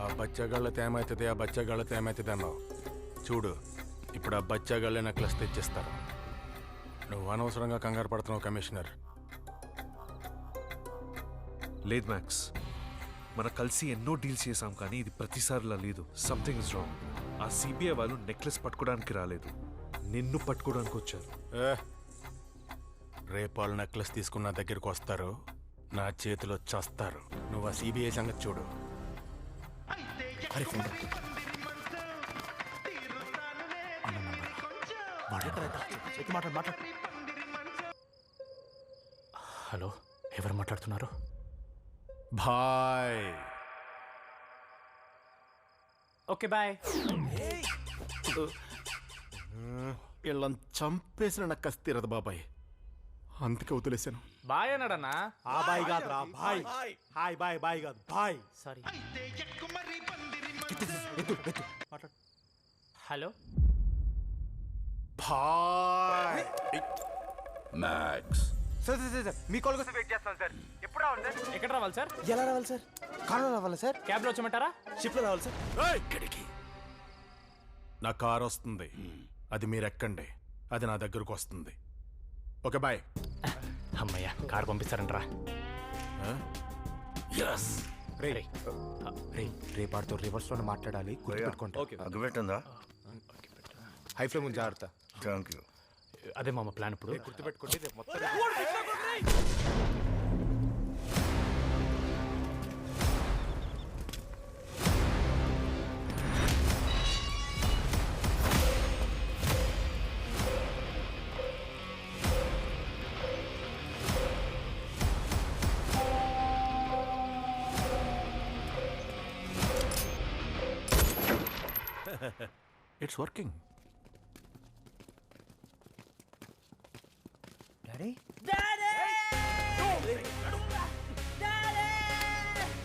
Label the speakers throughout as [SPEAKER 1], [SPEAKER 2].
[SPEAKER 1] ఆ బచ్చగాళ్ళతో ఏమవుతుంది, ఆ బచ్చగాళ్ళతో ఏమవుతుంది అన్నావు చూడు. ఇప్పుడు ఆ బచ్చగాళ్ళే నెక్లెస్ తెచ్చిస్తారు. నువ్వు అనవసరంగా కంగారు పడుతున్నావు కమిషనర్.
[SPEAKER 2] లేదు మ్యాక్స్, మనం కలిసి ఎన్నో డీల్స్ చేసాం కానీ ఇది ప్రతిసారిలా లేదు. Something is wrong. ఆ సిబిఐ వాళ్ళు నెక్లెస్ పట్టుకోవడానికి రాలేదు, నిన్ను పట్టుకోవడానికి వచ్చారు.
[SPEAKER 1] రేపు వాళ్ళు నెక్లెస్ తీసుకున్న దగ్గరికి వస్తారు, నా చేతిలో చస్తారు. నువ్వు ఆ సిబిఐ సంగతి చూడు.
[SPEAKER 3] హలో, ఎవరు మాట్లాడుతున్నారు?
[SPEAKER 1] బాయ్.
[SPEAKER 3] Okay bye.
[SPEAKER 1] వీళ్ళని చంపేసిన నాకు కసి తీరదు బాబాయ్, అందుకే వదిలేశాను.
[SPEAKER 3] బాయ్ అన్నాడన్నా.
[SPEAKER 4] ఆ బాయ్ కాదురా, బాయ్. హాయ్ బాయ్, బాయ్ కాదు bye.
[SPEAKER 3] Sorry. Hello
[SPEAKER 1] bye.
[SPEAKER 5] Max
[SPEAKER 4] sir sir sir మీ కాల్ కోసం వెయిట్ చేస్తాను సార్. ఎప్పుడు రావాలి సార్?
[SPEAKER 3] ఎక్కడ రావాలి సార్?
[SPEAKER 4] ఎలా రావాలి సార్? కార్లో రావాలా సార్?
[SPEAKER 3] క్యాబ్లో వచ్చమంటారా?
[SPEAKER 4] షిప్లో రావాలి సార్?
[SPEAKER 1] ఇక్కడికి నా కారు వస్తుంది, అది మీరు ఎక్కండి, అది నా దగ్గరకు వస్తుంది. Okay boy.
[SPEAKER 3] అమ్మయ్య, కారు పంపిస్తారంటరా?
[SPEAKER 4] రేపు ఆడుతూ రివర్స్లో మాట్లాడాలి, గుర్తుపెట్టుకోండి.
[SPEAKER 5] అగ్గిపెట్టిందా?
[SPEAKER 4] హై ఫ్లేమ్ ముందు జాగ్రత్త.
[SPEAKER 5] Thank you.
[SPEAKER 3] అదే మామ ప్లాన్ ఇప్పుడు.
[SPEAKER 4] గుర్తుపెట్టుకోండి రేపు మొత్తం.
[SPEAKER 1] It's working.
[SPEAKER 4] డాడీ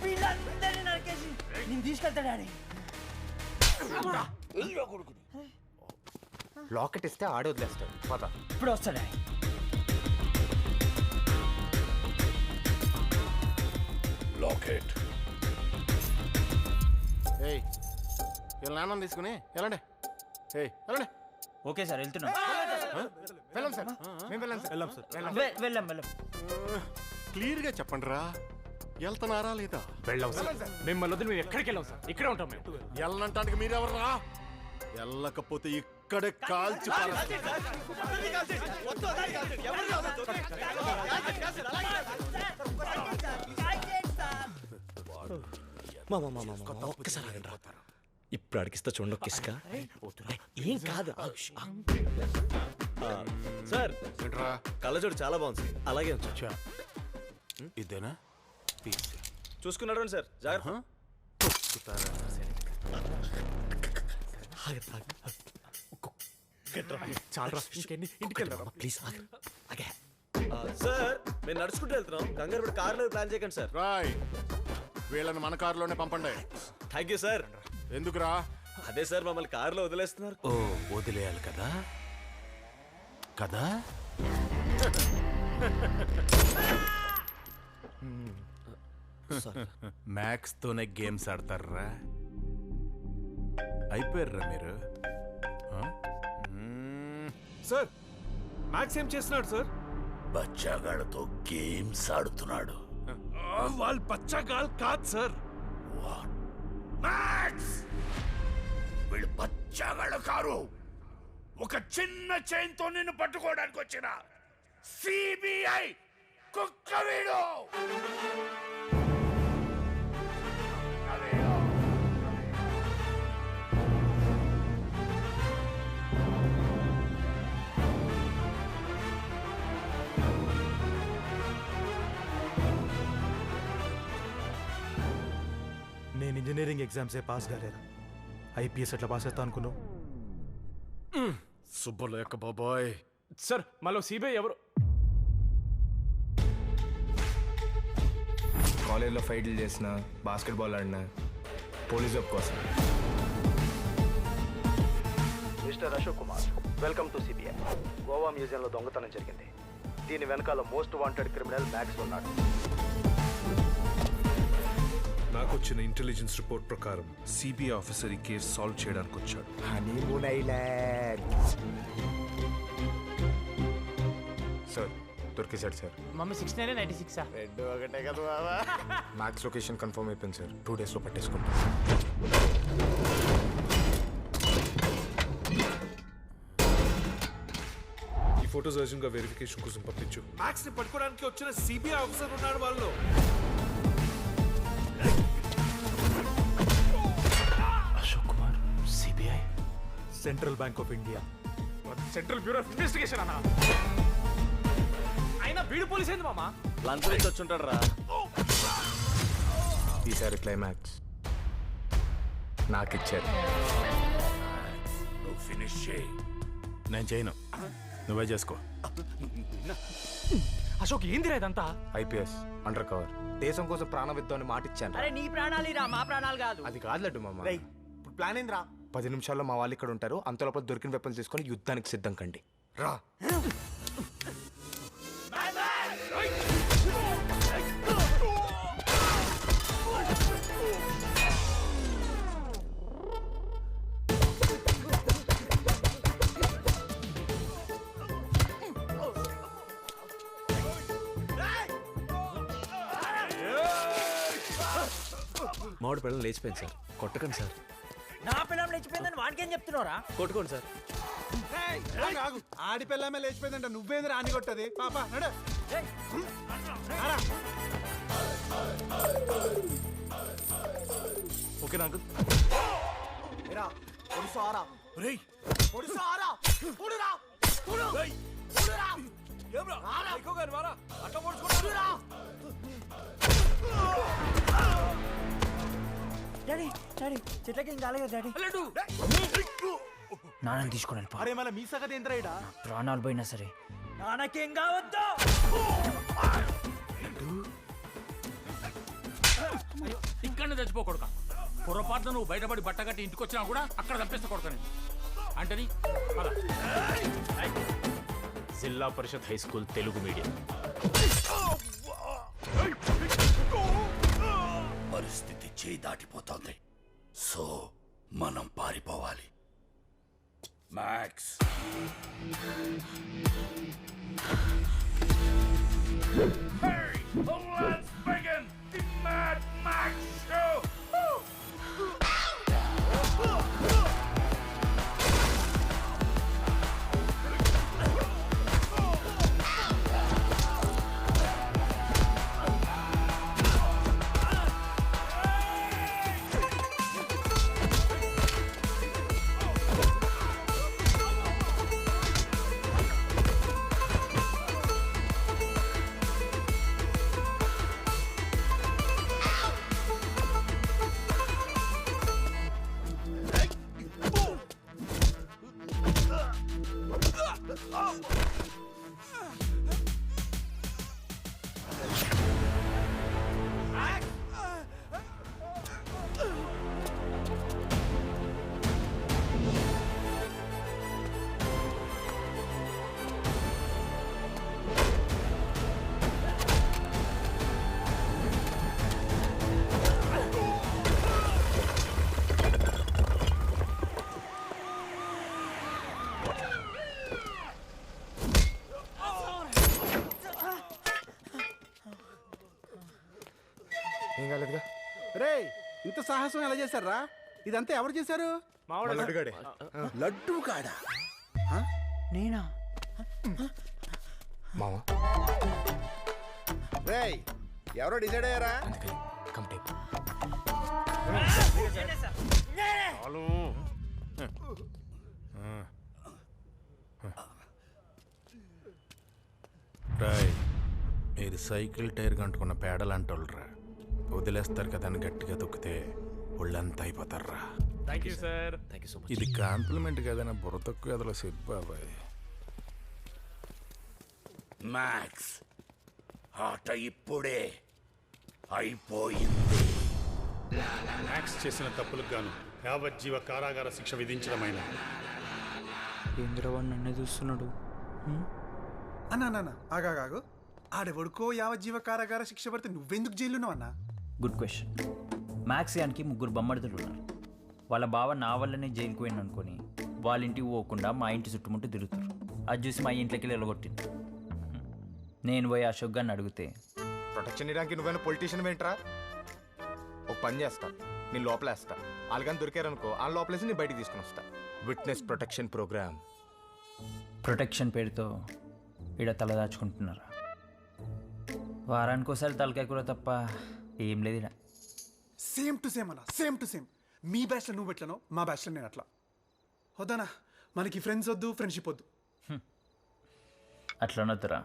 [SPEAKER 6] వీళ్ళందరినీ నరికేసి నేను తీసుకెళ్తా డాడీ.
[SPEAKER 4] లాకెట్ ఇస్తే ఆడే వదిలేస్తాడు. పద.
[SPEAKER 6] ఇప్పుడు వస్తా డాడీ.
[SPEAKER 5] లాకెట్.
[SPEAKER 1] ఏయ్, వీళ్ళ నాన్న తీసుకుని వెళ్ళండి. ఏయ్ వెళ్ళండి.
[SPEAKER 6] ఓకే సార్, వెళ్తున్నాం.
[SPEAKER 4] వెళ్ళాం సార్, మేము వెళ్ళాం సార్. వెళ్ళాం సార్.
[SPEAKER 6] వెళ్ళాం వెళ్ళాం.
[SPEAKER 1] క్లియర్గా చెప్పండి రా, వెళ్తున్నారా లేదా?
[SPEAKER 3] వెళ్ళాం సార్. మిమ్మల్ని వదిలి మేము ఎక్కడికి వెళ్ళాం సార్, ఇక్కడే ఉంటాం మేము.
[SPEAKER 1] వెళ్ళనంటానికి మీరెవర్రా? వెళ్ళకపోతే ఇక్కడే కాల్చి
[SPEAKER 7] ఇప్పుడు అడిగిస్తా చూడండి కిస్కా. ఏం కాదు సార్.
[SPEAKER 1] ఏంట్రా
[SPEAKER 7] కళ్ళజోడు చాలా బాగుంది సార్. అలాగే ఉంచు.
[SPEAKER 1] ఇదేనా?
[SPEAKER 7] చూసుకున్నాడు సార్, జాగ్రత్త. ప్లీజ్ సార్, మేము నడుచుకుంటూ వెళ్తున్నాం. కంగారు పడి కార్లో ప్లాన్ చేయకండి సార్.
[SPEAKER 1] రాయ్, వీళ్ళని మన కారులోనే పంపండి.
[SPEAKER 7] Thank you sir.
[SPEAKER 1] ఎందుకురా?
[SPEAKER 7] అదే సార్, మమ్మల్ని కారులో వదిలేస్తున్నారు.
[SPEAKER 1] ఓ, వదిలేయాలి కదా కదా. మ్యాక్స్ తోనే గేమ్స్ ఆడతారా? అయిపోయారా మీరు?
[SPEAKER 2] సార్, మ్యాక్స్ ఏం చేస్తున్నాడు సార్?
[SPEAKER 5] బచ్చాగాళ్ళతో గేమ్స్ ఆడుతున్నాడు.
[SPEAKER 2] వాళ్ళు బచ్చాగాళ్ళు కాదు సార్.
[SPEAKER 5] మ్యాక్స్, వీళ్ళు బచ్చాగాళ్ళు కారు. ఒక చిన్న చైన్ తో నిన్ను పట్టుకోవడానికి వచ్చిన సిబిఐ కుక్క వీడు.
[SPEAKER 4] నేను ఇంజనీరింగ్ ఎగ్జామ్సే పాస్ కాలేదు, ఐపీఎస్ ఎట్లా పాస్ అవుతా అనుకున్నావు?
[SPEAKER 1] సుబ్బలేక బాబాయ్.
[SPEAKER 3] సార్ మళ్ళీ సిబిఐ ఎవరు?
[SPEAKER 8] కాలేజ్లో ఫైట్లు చేసిన, బాస్కెట్బాల్ ఆడినా పోలీస్ జాబ్ కోసం.
[SPEAKER 9] Mister Ashok Kumar, welcome to CBI. Goa మ్యూజియంలో దొంగతనం జరిగింది. దీని వెనకాల మోస్ట్ వాంటెడ్ క్రిమినల్ మ్యాక్స్ ఉన్నాడు.
[SPEAKER 2] నాకు వచ్చిన ఇంటెలిజెన్స్ రిపోర్ట్ ప్రకారం సిబిఐ ఆఫీసర్ ఈ కేసు సాల్వ్ చేయడానికి వచ్చాడు.
[SPEAKER 8] Honeymoon island. సార్ దొరికేశాడు సార్.
[SPEAKER 3] మమ్మీ 6996
[SPEAKER 8] రెండు ఒకటే కదా బాబా. మ్యాక్స్ లొకేషన్ కన్ఫర్మ్ అయిపోయింది సార్. 2 days లో పట్టేసుకుంటాం.
[SPEAKER 2] ఈ ఫోటోస్ అర్జెంట్ గా వెరిఫికేషన్ కోసం పంపించు. మ్యాక్స్ ని పట్టుకోవడానికి వచ్చిన సిబిఐ ఆఫీసర్ ఉన్నాడు వాళ్ళు.
[SPEAKER 3] Ashok Kumar CBI
[SPEAKER 4] central bank of India.
[SPEAKER 3] Central bureau of investigation అన్న. అయినా వీడు పోలీస్ ఏంది మామ?
[SPEAKER 7] లంచం ఇచ్చి వచ్చుంటాడు రా.
[SPEAKER 8] ఈసారి క్లైమాక్స్ నాకు ఇచ్చారు.
[SPEAKER 5] నువ్వు ఫినిష్ చేయి.
[SPEAKER 1] నేను చేయను, నువ్వే చేసుకో.
[SPEAKER 3] అశోక్ ఏందిరా ఇదంతా?
[SPEAKER 8] ఐపీఎస్ అండర్ కవర్ దేశం కోసం ప్రాణం ఇద్దామని మాట ఇచ్చాను.
[SPEAKER 6] అరే నీ ప్రాణాలు రా, మా ప్రాణాలు కాదు.
[SPEAKER 8] అది కాదు లడ్డు మామ.
[SPEAKER 4] ఇప్పుడు ప్లాన్ ఏంద్రా?
[SPEAKER 8] 10 నిమిషాల్లో మా వాళ్ళు ఇక్కడ ఉంటారు. అంత లోపల దొరికిన వెపన్స్ తీసుకొని యుద్ధానికి సిద్ధం కండి. రా.
[SPEAKER 7] మామిడి పిల్లలు లేచిపోయింది సార్. కొట్టకండి సార్.
[SPEAKER 6] నా పిల్లం లేచిపోయిందని వాడికేం చెప్తున్నారా?
[SPEAKER 7] కొట్టుకోండి సార్.
[SPEAKER 4] ఆడి పిల్లమే లేచిపోయిందంట, నువ్వేంద్ర ఆని కొట్టది? పాపా నడు.
[SPEAKER 3] ఓకే నాకు
[SPEAKER 6] డాడీ డాడీ చెట్లకి ఏం కాలేదు డాడీ. నాన్నని తీసుకొని వెళ్ళిపో.
[SPEAKER 4] అరే మళ్ళీ మీ సగతి ఏంద్రా ఇడా?
[SPEAKER 6] ప్రాణాలు పోయినా సరే నాన్నకేం కావద్దు.
[SPEAKER 10] ఇక్కడనే చచ్చిపోకూడక. పొరపాటున నువ్వు బయటపడి బట్ట కట్టి ఇంటికి వచ్చినా కూడా అక్కడ తప్పిస్తా కొడుకని అంటని.
[SPEAKER 3] Zilla Parishad high school Telugu medium.
[SPEAKER 5] పరిస్థితి చేయి దాటిపోతుంది, సో మనం పారిపోవాలి. Max Hurry! Let's begin the Mad Max show!
[SPEAKER 8] ఏం కాలేదుగా.
[SPEAKER 4] రే ఇంత సాహసం ఎలా చేశారా? ఇదంతా ఎవరు చేశారు?
[SPEAKER 3] మావాడు
[SPEAKER 8] లడ్డుగాడే.
[SPEAKER 5] లడ్డు కాడా?
[SPEAKER 6] నేనా?
[SPEAKER 8] మామ
[SPEAKER 4] రే ఎవరో డిసైడ్ అయ్యారా?
[SPEAKER 8] అందుకని కంప్లీట్.
[SPEAKER 1] రాయ్, మీరు సైకిల్ టైర్ కంటుకున్న పేడలు అంటోళ్ళరా. వదిలేస్తారు కదా అని గట్టిగా తొక్కితే ఒళ్ళంతా అయిపోతారా.
[SPEAKER 3] Thank you sir.
[SPEAKER 7] Thank you so much.
[SPEAKER 1] ఇది కాంప్లిమెంట్ కదన్నా, బుర్ర తక్కువ అదిలో చెప్పు బాబాయ్.
[SPEAKER 5] మ్యాక్స్ ఆట ఇప్పుడే అయిపోయింది.
[SPEAKER 11] మ్యాక్స్ చేసిన తప్పులకు గాను యావజ్జీవ కారాగార శిక్ష విధించడమైన.
[SPEAKER 6] ఇంద్రవాడు నన్నే చూస్తున్నాడు.
[SPEAKER 4] అన్నా ఆగాగాగు. ఆడెవడుకో యావజ్జీవ కారాగార శిక్ష పడితే నువ్వెందుకు జైలున్నావు అన్నా?
[SPEAKER 6] Good question. మ్యాక్స్ గానికి 3 బొమ్మడుతులు ఉన్నారు. వాళ్ళ బావ నా వల్లనే జైలుకి పోయింది అనుకొని వాళ్ళ ఇంటికి పోకుండా మా ఇంటి చుట్టుముట్టు తిరుగుతారు. అది చూసి మా ఇంట్లోకి వెళ్ళగొట్టింది. నేను పోయి అశోక్ గారిని అడిగితే
[SPEAKER 8] ప్రొటెక్షన్ ఇవ్వడానికి నువ్వైనా పొలిటీషియన్ ఏంట్రా? ఒక పని చేస్తా, నేను లోపలేస్తా. వాళ్ళకని దొరికారనుకో, ఆ లోపలేసి నేను బయటికి తీసుకుని వస్తా. Witness protection programme.
[SPEAKER 6] ప్రొటెక్షన్ పేరుతో ఈడ తలదాచుకుంటున్నారా? వారానికి ఒకసారి తలకాయ కూర తప్ప ఏం లేదు ఈడ.
[SPEAKER 12] సేమ్ టు సేమ్ అన్న, సేమ్ టు సేమ్. మీ బ్యాచ్లో నువ్వు ఎట్లనో మా బ్యాచ్లో నేను అట్లా. వద్దనా, మనకి ఫ్రెండ్స్ వద్దు, ఫ్రెండ్షిప్ వద్దు.
[SPEAKER 6] అట్లా అనొద్దురా,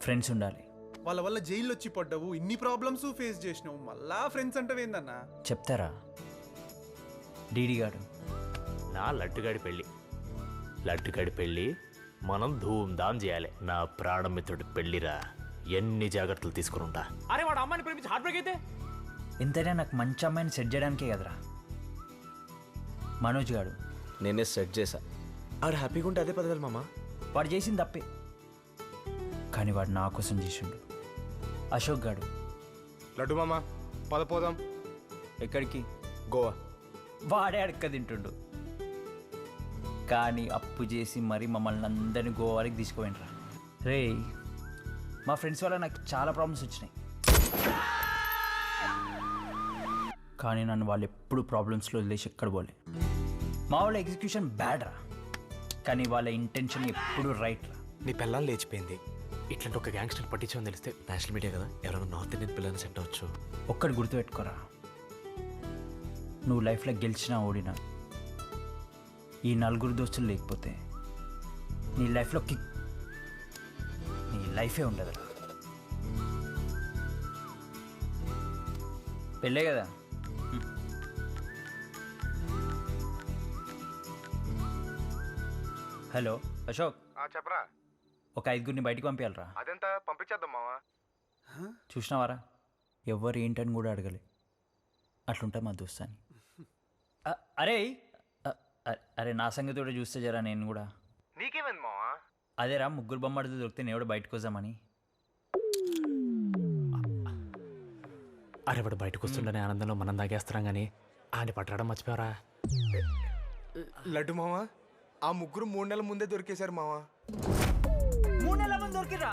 [SPEAKER 6] ఫ్రెండ్స్ ఉండాలి.
[SPEAKER 12] వాళ్ళ వల్ల జైల్లో వచ్చి పడ్డావు, ఇన్ని ప్రాబ్లమ్స్ ఫేస్ చేసినావు, మళ్ళా ఫ్రెండ్స్ అంటే ఏందన్నా?
[SPEAKER 6] చెప్తారా డీడీ గారు?
[SPEAKER 3] నా లడ్డుగాడి పెళ్ళి మనం ధూమ్ధామ్ చేయాలి. నా ప్రాణమిత్రుడి పెళ్ళిరా, ఎన్ని జాగ్రత్తలు తీసుకుని ఉంటా. అరే వాడు అమ్మాయిని ప్రేమించి హార్ట్ బ్రేక్ అయితే
[SPEAKER 6] ఎంతైనా నాకు మంచి అమ్మాయిని సెట్ చేయడానికే కదరా. మనోజ్ గాడు
[SPEAKER 7] నేనే సెట్ చేశా. ఆడు హ్యాపీగా ఉంటే అదే పదవి మామ.
[SPEAKER 6] వాడు చేసింది తప్పే, కానీ వాడు నా కోసం చేసిండు. అశోక్ గాడు
[SPEAKER 8] లడ్డు మామ పదపోదాం.
[SPEAKER 6] ఎక్కడికి?
[SPEAKER 8] గోవా.
[SPEAKER 6] వాడే అడక్క తింటుండు, కానీ అప్పు చేసి మరీ మమ్మల్ని అందరినీ గోవాకి తీసుకుపోయినరా. రే, మా ఫ్రెండ్స్ వల్ల నాకు చాలా ప్రాబ్లమ్స్ వచ్చినాయి, కానీ నన్ను వాళ్ళు ఎప్పుడు ప్రాబ్లమ్స్లో వదిలేసి ఎక్కడ పోలే. మా వాళ్ళ ఎగ్జిక్యూషన్ బ్యాడ్ రా, కానీ వాళ్ళ ఇంటెన్షన్ ఎప్పుడు రైట్ రా.
[SPEAKER 7] నీ పిల్లలు లేచిపోయింది. ఇట్లాంటి ఒక గ్యాంగ్స్టర్ పట్టించమని తెలిస్తే నేషనల్ మీడియా కదా, ఎవరైనా నార్త్ ఇండియన్ పిల్లల్ని సెట్ అవ్వచ్చు.
[SPEAKER 6] ఒక్కటి గుర్తుపెట్టుకోరా, నువ్వు లైఫ్లో గెలిచినా ఓడినా ఈ 4 దోస్తులు లేకపోతే నీ లైఫ్లో నీ లైఫే ఉండదు. పెళ్ళే కదా. హలో అశోక్,
[SPEAKER 8] చెప్పరా.
[SPEAKER 6] ఒక 5గురిని బయటికి పంపించాలరా.
[SPEAKER 8] అదెంత పంపించేద్దాం మావా.
[SPEAKER 6] చూసినావారా, ఎవరు ఏంటని కూడా అడగలే. అట్లుంటా మా దోస్తాని. అరే అరే, నా సంగతి కూడా చూస్తే జరా నేను కూడా.
[SPEAKER 8] నీకేమైంది మావా?
[SPEAKER 6] అదేరా, 3 బొమ్మడితో దొరికితే నేను కూడా బయటకు వద్దామని.
[SPEAKER 3] అరే వాడు బయటకు వస్తుండని ఆనందంలో మనం దాగేస్తున్నాం కానీ ఆయన పట్టడం మర్చిపోయారా?
[SPEAKER 8] లడ్డు మావా, ఆ 3 3 నెలల ముందే దొరికేశారు మావా.
[SPEAKER 6] 3 నెలల ముందు దొరికిరా,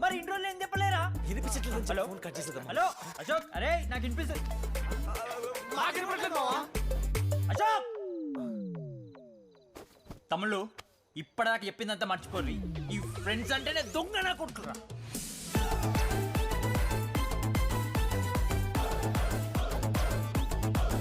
[SPEAKER 6] మరి ఇన్ని రోజులు ఏం చెప్పలేరా? హలో అశోక్, అరే నాకు వినిపిస్తుంది. అశోక్ తమ్ముళ్ళు, ఇప్పటిదాకా చెప్పిందంతా మర్చిపోర్రి. ఈ ఫ్రెండ్స్ అంటేనే దొంగ నా కొట్టురా.